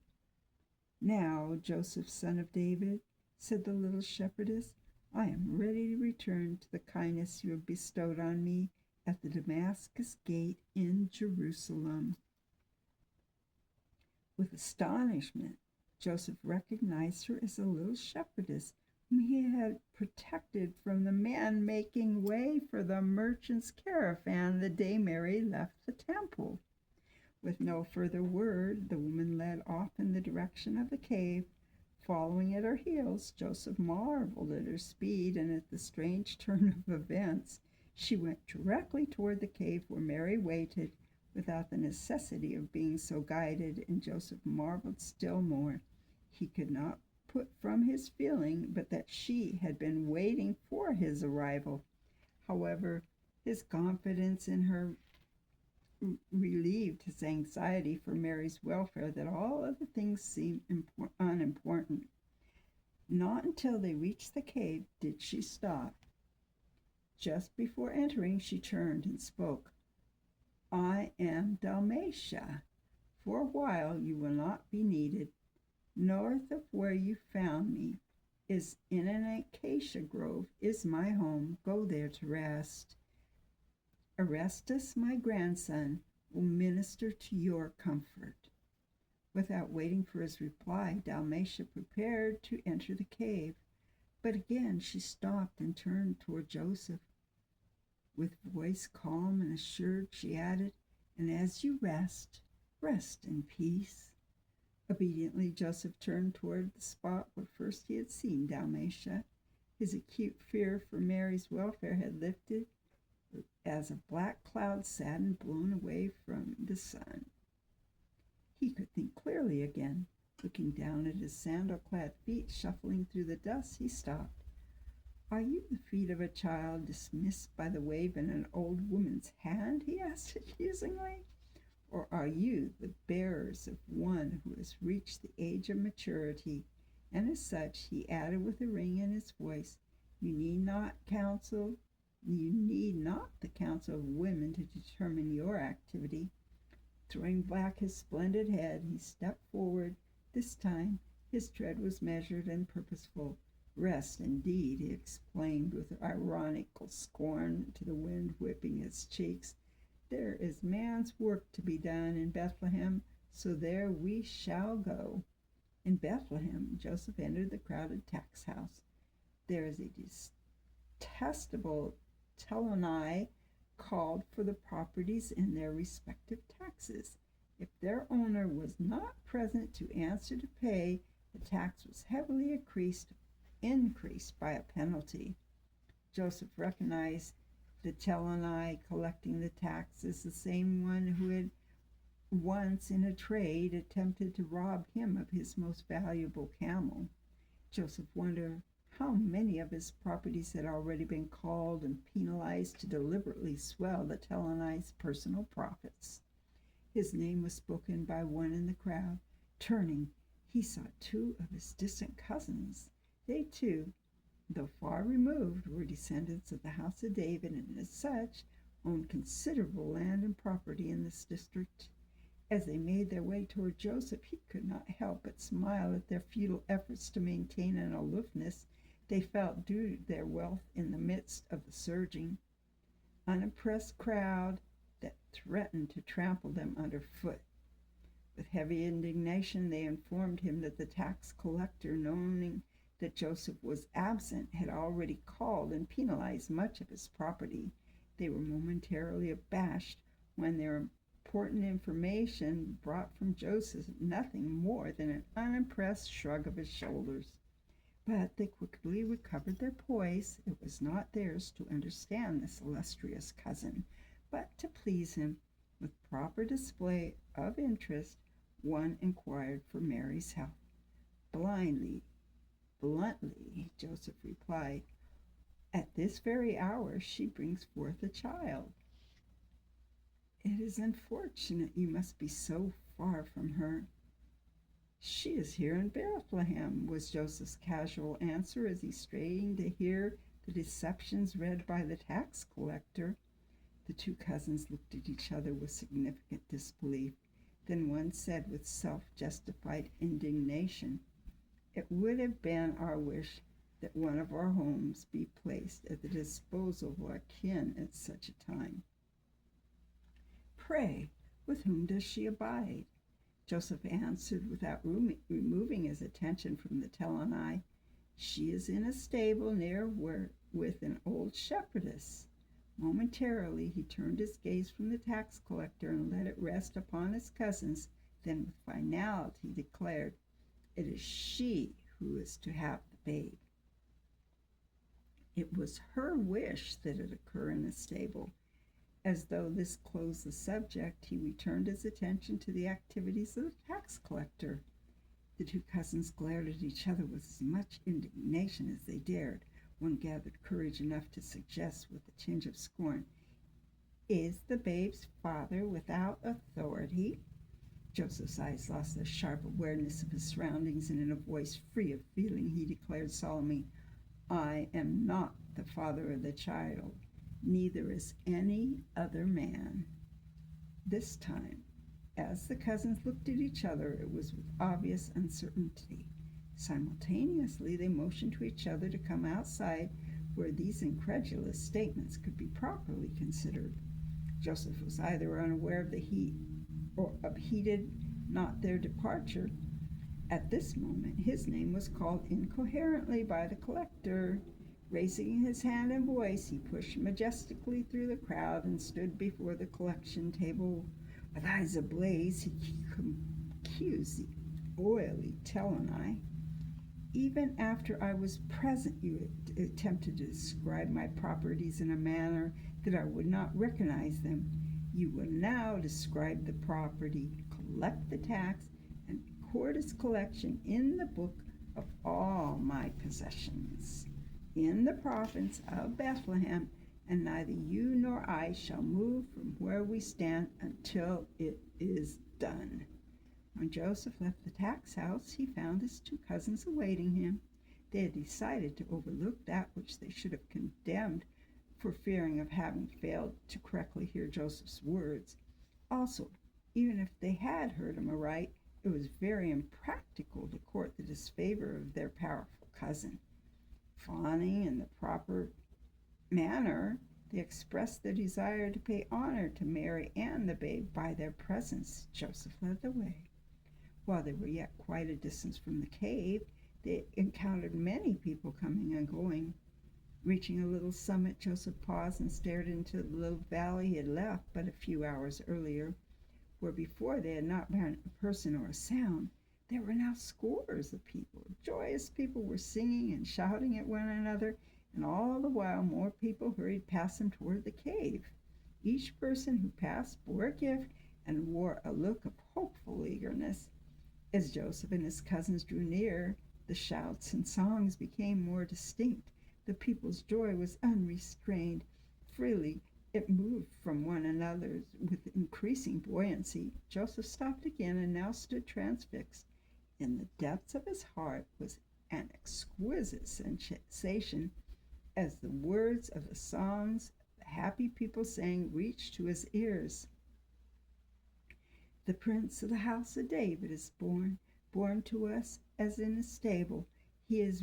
"Now, Joseph, son of David," said the little shepherdess, "I am ready to return to the kindness you have bestowed on me at the Damascus gate in Jerusalem." With astonishment, Joseph recognized her as the little shepherdess whom he had protected from the man making way for the merchant's caravan the day Mary left the temple. With no further word, the woman led off in the direction of the cave. Following at her heels, Joseph marveled at her speed and at the strange turn of events. She went directly toward the cave where Mary waited, without the necessity of being so guided, and Joseph marveled still more. He could not put from his feeling but that she had been waiting for his arrival. However, his confidence in her relieved his anxiety for Mary's welfare that all other things seemed unimportant. Not until they reached the cave did she stop. Just before entering, she turned and spoke. I am Dalmatia. For a while you will not be needed. North of where you found me is in an acacia grove is my home. Go there to rest. Orestes, my grandson, will minister to your comfort. Without waiting for his reply, Dalmatia prepared to enter the cave. But again she stopped and turned toward Joseph. With voice calm and assured, she added, "And as you rest, rest in peace." Obediently, Joseph turned toward the spot where first he had seen Dalmatia. His acute fear for Mary's welfare had lifted as a black cloud sat and blown away from the sun. He could think clearly again. Looking down at his sandal-clad feet shuffling through the dust, he stopped. "Are you the feet of a child dismissed by the wave in an old woman's hand?" he asked accusingly. "Or are you the bearers of one who has reached the age of maturity?" And as such, he added with a ring in his voice, You need not the counsel of women to determine your activity." Throwing back his splendid head, he stepped forward. This time his tread was measured and purposeful. "Rest, indeed," he exclaimed with ironical scorn to the wind whipping his cheeks. "There is man's work to be done in Bethlehem, so there we shall go." In Bethlehem, Joseph entered the crowded tax house. There is a detestable telonai called for the properties in their respective taxes. If their owner was not present to answer to pay, the tax was heavily increased by a penalty. Joseph recognized the telonai collecting the tax as the same one who had once in a trade attempted to rob him of his most valuable camel. Joseph wondered how many of his properties had already been called and penalized to deliberately swell the telonai's personal profits. His name was spoken by one in the crowd. Turning, he saw two of his distant cousins. They too, though far removed, were descendants of the house of David, and as such owned considerable land and property in this district. As they made their way toward Joseph, he could not help but smile at their futile efforts to maintain an aloofness they felt due to their wealth in the midst of the surging, unimpressed crowd that threatened to trample them underfoot. With heavy indignation, they informed him that the tax collector, knowing that Joseph was absent, had already called and penalized much of his property. They were momentarily abashed when their important information brought from Joseph nothing more than an unimpressed shrug of his shoulders. But they quickly recovered their poise. It was not theirs to understand this illustrious cousin, but to please him. With proper display of interest, one inquired for Mary's health. Bluntly, Joseph replied, "At this very hour she brings forth a child." "It is unfortunate you must be so far from her." "She is here in Bethlehem," was Joseph's casual answer as he strained to hear the deceptions read by the tax collector. The two cousins looked at each other with significant disbelief. Then one said with self-justified indignation, "It would have been our wish that one of our homes be placed at the disposal of our kin at such a time." "Pray, with whom does she abide?" Joseph answered without removing his attention from the telonai. "She is in a stable near with an old shepherdess." Momentarily he turned his gaze from the tax collector and let it rest upon his cousins, then with finality declared, "It is she who is to have the babe." It was her wish that it occur in the stable. As though this closed the subject, he returned his attention to the activities of the tax collector. The two cousins glared at each other with as much indignation as they dared. One gathered courage enough to suggest with a tinge of scorn, "Is the babe's father without authority?" Joseph's eyes lost their sharp awareness of his surroundings, and in a voice free of feeling he declared solemnly, "I am not the father of the child. Neither is any other man." This time, as the cousins looked at each other, it was with obvious uncertainty. Simultaneously, they motioned to each other to come outside where these incredulous statements could be properly considered. Joseph was either unaware of the heat or heeded not their departure. At this moment, his name was called incoherently by the collector. Raising his hand and voice, he pushed majestically through the crowd and stood before the collection table. With eyes ablaze, he accused the oily Telani. Even after I was present, you attempted to describe my properties in a manner that I would not recognize them. You will now describe the property, collect the tax, and record its collection in the book of all my possessions in the province of Bethlehem, and neither you nor I shall move from where we stand until it is done. When Joseph left the tax house, he found his two cousins awaiting him. They had decided to overlook that which they should have condemned for fearing of having failed to correctly hear Joseph's words. Also, even if they had heard him aright, it was very impractical to court the disfavor of their powerful cousin. Fawning in the proper manner, they expressed their desire to pay honor to Mary and the babe by their presence. Joseph led the way. While they were yet quite a distance from the cave, they encountered many people coming and going. Reaching a little summit, Joseph paused and stared into the little valley he had left but a few hours earlier, where before they had not been a person or a sound. There were now scores of people. Joyous people were singing and shouting at one another, and all the while more people hurried past them toward the cave. Each person who passed bore a gift and wore a look of hopeful eagerness. As Joseph and his cousins drew near, the shouts and songs became more distinct. The people's joy was unrestrained. Freely it moved from one another with increasing buoyancy. Joseph stopped again and now stood transfixed. In the depths of his heart was an exquisite sensation as the words of the songs the happy people sang reached to his ears. The prince of the house of David is born to us as in a stable. He is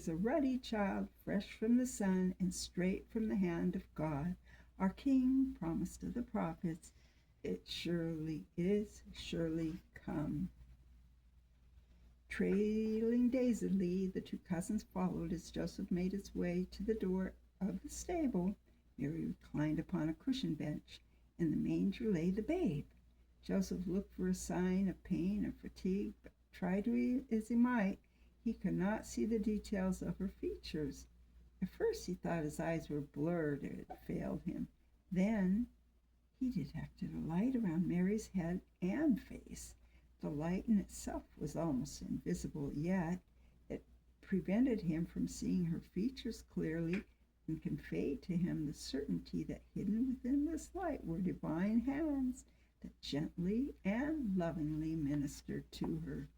a ruddy child, fresh from the sun and straight from the hand of God. Our King promised to the prophets, it surely is, surely come. Trailing dazedly, the two cousins followed as Joseph made his way to the door of the stable. Mary reclined upon a cushioned bench. In the manger lay the babe. Joseph looked for a sign of pain or fatigue, but try as he might, he could not see the details of her features. At first he thought his eyes were blurred, it had failed him. Then he detected a light around Mary's head and face. The light in itself was almost invisible, yet it prevented him from seeing her features clearly and conveyed to him the certainty that hidden within this light were divine hands that gently and lovingly ministered to her.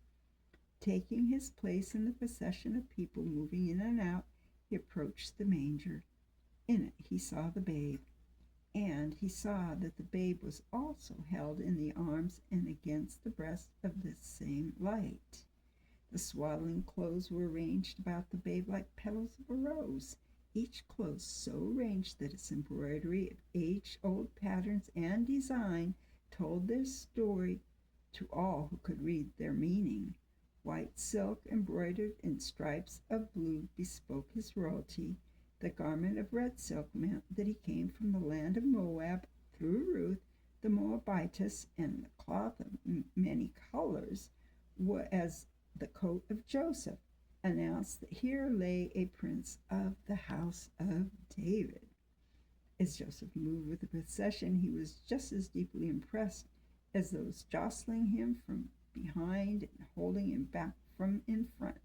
Taking his place in the procession of people moving in and out, he approached the manger. In it he saw the babe, and he saw that the babe was also held in the arms and against the breast of this same light. The swaddling clothes were arranged about the babe like petals of a rose, each clothes so arranged that its embroidery of age-old patterns and design told their story to all who could read their meaning. White silk embroidered in stripes of blue bespoke his royalty. The garment of red silk meant that he came from the land of Moab through Ruth, the Moabitess, and the cloth of many colors, as the coat of Joseph, announced that here lay a prince of the house of David. As Joseph moved with the procession, he was just as deeply impressed as those jostling him from behind and holding him back from in front.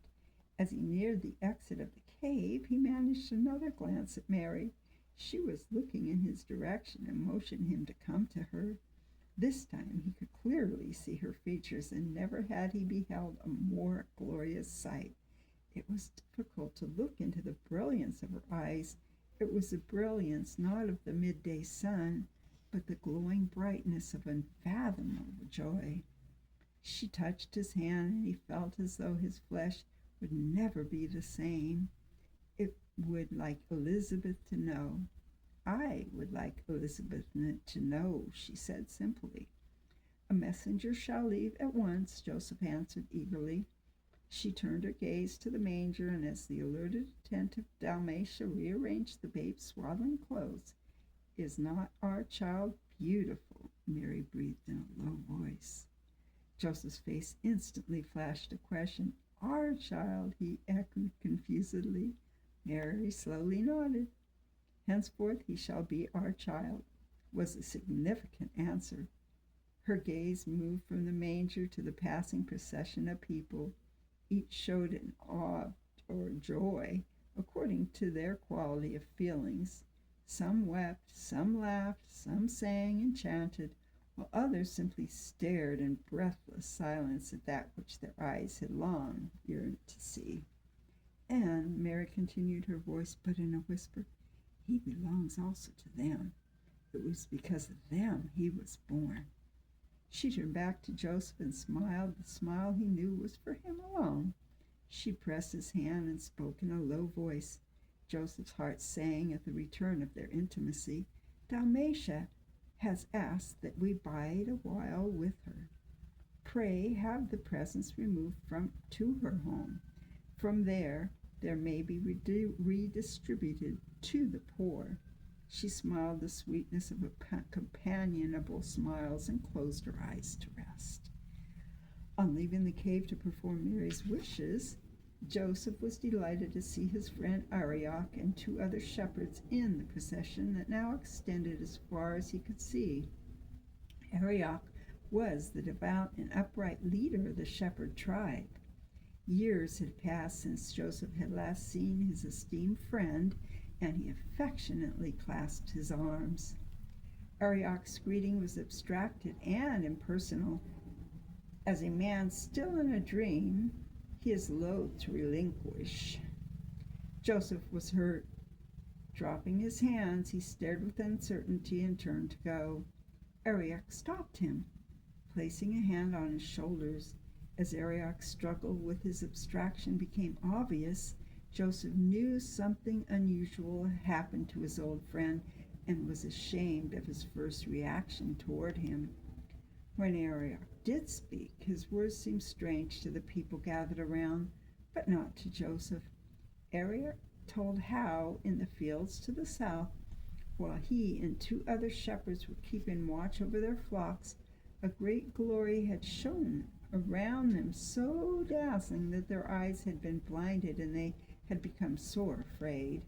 As he neared the exit of the cave, he managed another glance at Mary. She was looking in his direction and motioned him to come to her. This time he could clearly see her features, and never had he beheld a more glorious sight. It was difficult to look into the brilliance of her eyes. It was a brilliance not of the midday sun, but the glowing brightness of unfathomable joy. She touched his hand, and he felt as though his flesh would never be the same. It would like Elizabeth to know. I would like Elizabeth to know, she said simply. A messenger shall leave at once, Joseph answered eagerly. She turned her gaze to the manger, and as the alerted, attentive Dalmatia rearranged the babe's swaddling clothes, "Is not our child beautiful?" Mary breathed in a low voice. Joseph's face instantly flashed a question. "Our child," he echoed confusedly. Mary slowly nodded. "Henceforth he shall be our child," was the significant answer. Her gaze moved from the manger to the passing procession of people. Each showed an awe or joy according to their quality of feelings. Some wept, some laughed, some sang and chanted, while others simply stared in breathless silence at that which their eyes had long yearned to see. "And," Mary continued, her voice but in a whisper, "he belongs also to them. It was because of them he was born." She turned back to Joseph and smiled, the smile he knew was for him alone. She pressed his hand and spoke in a low voice. Joseph's heart sang at the return of their intimacy. "Dalmatia has asked that we bide a while with her. Pray have the presents removed to her home. From there may be redistributed to the poor." She smiled the sweetness of companionable smiles and closed her eyes to rest. On leaving the cave to perform Mary's wishes, Joseph was delighted to see his friend Arioch and 2 other shepherds in the procession that now extended as far as he could see. Arioch was the devout and upright leader of the shepherd tribe. Years had passed since Joseph had last seen his esteemed friend, and he affectionately clasped his arms. Arioch's greeting was abstracted and impersonal. As a man still in a dream, he is loath to relinquish. Joseph was hurt. Dropping his hands, he stared with uncertainty and turned to go. Arioch stopped him, placing a hand on his shoulders. As Arioch's struggle with his abstraction became obvious, Joseph knew something unusual had happened to his old friend and was ashamed of his first reaction toward him. When Arioch did speak, his words seemed strange to the people gathered around, but not to Joseph. Arioch told how, in the fields to the south, while he and 2 other shepherds were keeping watch over their flocks, a great glory had shone around them, so dazzling that their eyes had been blinded and they had become sore afraid.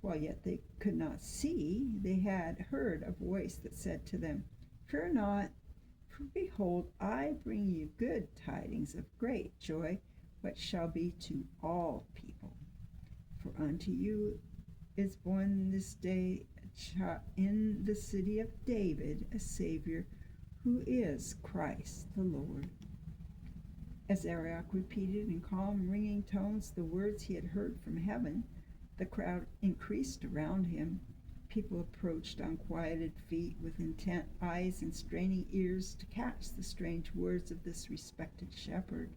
While yet they could not see, they had heard a voice that said to them, "Fear not, for behold, I bring you good tidings of great joy, which shall be to all people. For unto you is born this day in the city of David a Savior, who is Christ the Lord." As Arioch repeated in calm, ringing tones the words he had heard from heaven, the crowd increased around him. People approached on quieted feet with intent eyes and straining ears to catch the strange words of this respected shepherd.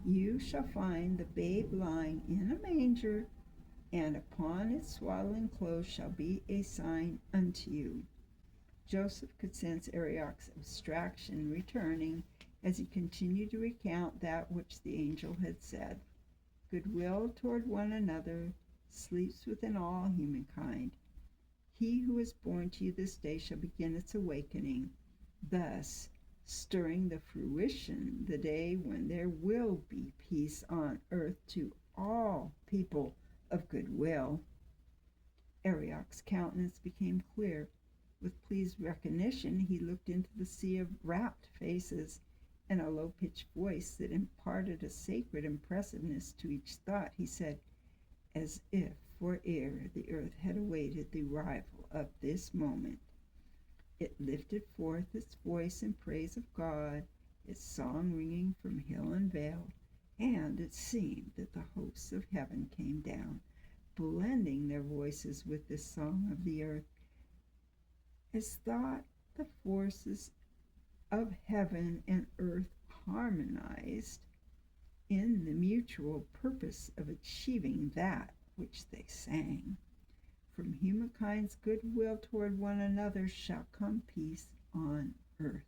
"You shall find the babe lying in a manger, and upon its swaddling clothes shall be a sign unto you." Joseph could sense Arioch's abstraction returning as he continued to recount that which the angel had said. "Goodwill toward one another sleeps within all humankind. He who is born to you this day shall begin its awakening, thus stirring the fruition the day when there will be peace on earth to all people of goodwill." Arioch's countenance became clear. With pleased recognition, he looked into the sea of rapt faces. In a low-pitched voice that imparted a sacred impressiveness to each thought, he said, as if for ere the earth had awaited the arrival of this moment, it lifted forth its voice in praise of God, its song ringing from hill and vale, and it seemed that the hosts of heaven came down, blending their voices with this song of the earth. as thought the forces of heaven and earth harmonized in the mutual purpose of achieving that which they sang. From humankind's goodwill toward one another shall come peace on earth.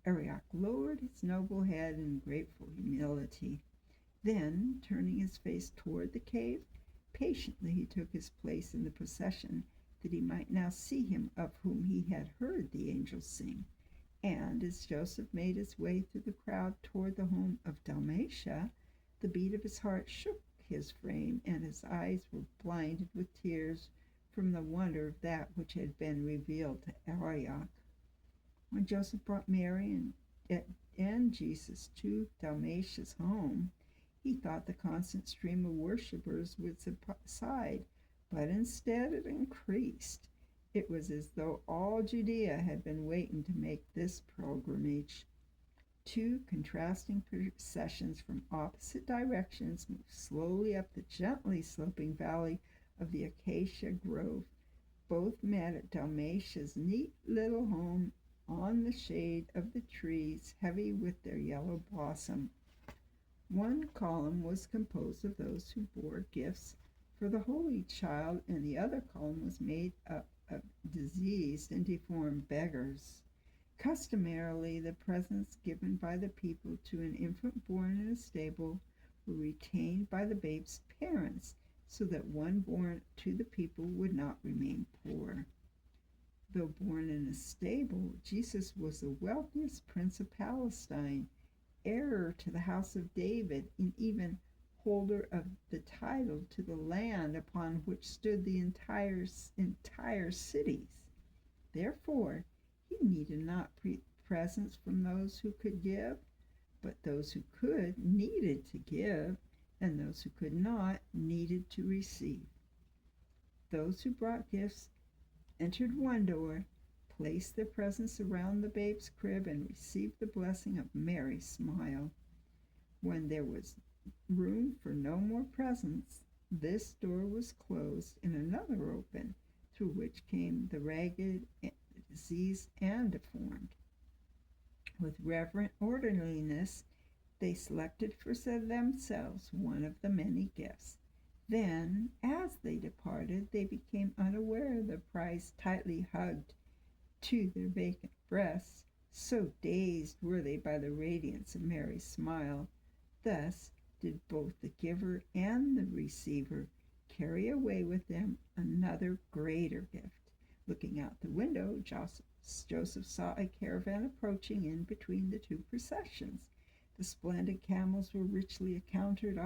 Arioch lowered his noble head in grateful humility. Then, turning his face toward the cave, patiently he took his place in the procession, that he might now see him of whom he had heard the angels sing. And as Joseph made his way through the crowd toward the home of Dalmatia, the beat of his heart shook his frame, and his eyes were blinded with tears from the wonder of that which had been revealed to Arioch. When Joseph brought Mary and Jesus to Dalmatia's home, he thought the constant stream of worshippers would subside, but instead it increased. It was as though all Judea had been waiting to make this pilgrimage. Two contrasting processions from opposite directions moved slowly up the gently sloping valley of the acacia grove. Both met at Dalmatia's neat little home on the shade of the trees, heavy with their yellow blossom. One column was composed of those who bore gifts for the Holy Child, and the other column was made up of diseased and deformed beggars. Customarily, the presents given by the people to an infant born in a stable were retained by the babe's parents, so that one born to the people would not remain poor. Though born in a stable, Jesus was the wealthiest prince of Palestine, heir to the house of David, and even holder of the title to the land upon which stood the entire cities. Therefore, he needed not presents from those who could give, but those who could needed to give, and those who could not needed to receive. Those who brought gifts entered one door, placed their presents around the babe's crib, and received the blessing of Mary's smile. When there was room for no more presents, this door was closed and another opened, through which came the ragged, the diseased, and deformed. With reverent orderliness, they selected for themselves one of the many gifts. Then, as they departed, they became unaware of the prize tightly hugged to their vacant breasts, so dazed were they by the radiance of Mary's smile. Thus did both the giver and the receiver carry away with them another greater gift. Looking out the window, Joseph saw a caravan approaching in between the two processions. The splendid camels were richly accoutred,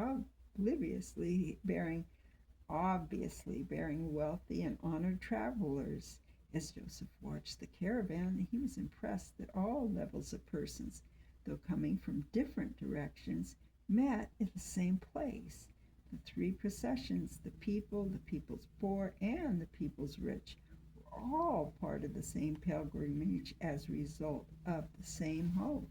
obviously bearing wealthy and honored travelers. As Joseph watched the caravan, he was impressed that all levels of persons, though coming from different directions, met at the same place. The three processions, the people's poor, and the people's rich, were all part of the same pilgrimage as a result of the same hope.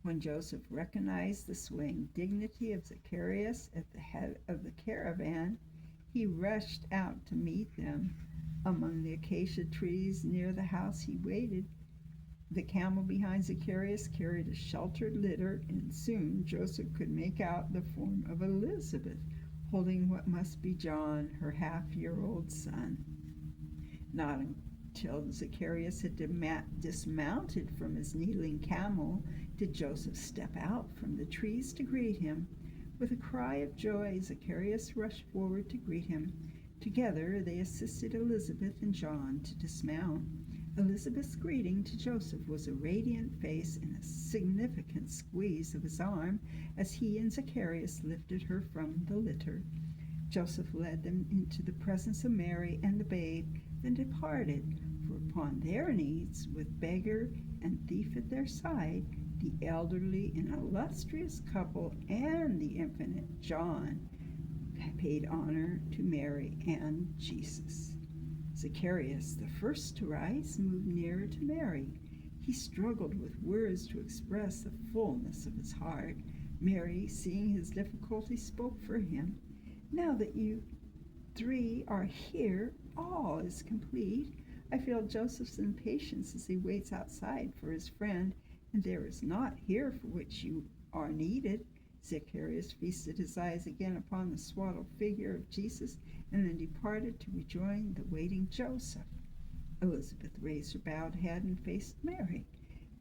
When Joseph recognized the swaying dignity of Zacharias at the head of the caravan, he rushed out to meet them. Among the acacia trees near the house he waited. The camel behind Zacharias carried a sheltered litter, and soon Joseph could make out the form of Elizabeth, holding what must be John, her half-year-old son. Not until Zacharias had dismounted from his kneeling camel did Joseph step out from the trees to greet him. With a cry of joy, Zacharias rushed forward to greet him. Together they assisted Elizabeth and John to dismount. Elizabeth's greeting to Joseph was a radiant face and a significant squeeze of his arm as he and Zacharias lifted her from the litter. Joseph led them into the presence of Mary and the babe, then departed, for upon their knees, with beggar and thief at their side, the elderly and illustrious couple and the infant John paid honor to Mary and Jesus. Zacharias, the first to rise, moved nearer to Mary. He struggled with words to express the fullness of his heart. Mary, seeing his difficulty, spoke for him. "Now that you three are here, all is complete. I feel Joseph's impatience as he waits outside for his friend, and there is naught here for which you are needed. Zacharias feasted his eyes again upon the swaddled figure of Jesus, and then departed to rejoin the waiting Joseph. Elizabeth raised her bowed head and faced Mary.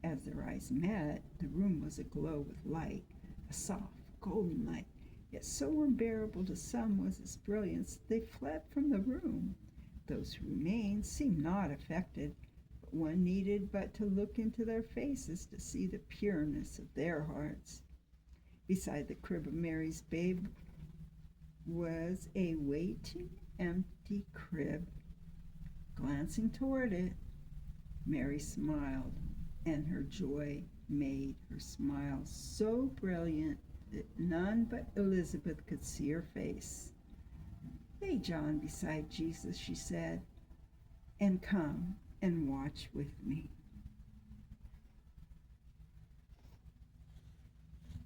As their eyes met, the room was aglow with light, a soft, golden light, yet so unbearable to some was its brilliance they fled from the room. Those who remained seemed not affected, but one needed but to look into their faces to see the pureness of their hearts. Beside the crib of Mary's babe was a waiting, empty crib. Glancing toward it, Mary smiled, and her joy made her smile so brilliant that none but Elizabeth could see her face. "Lay John beside Jesus," she said, "and come and watch with me."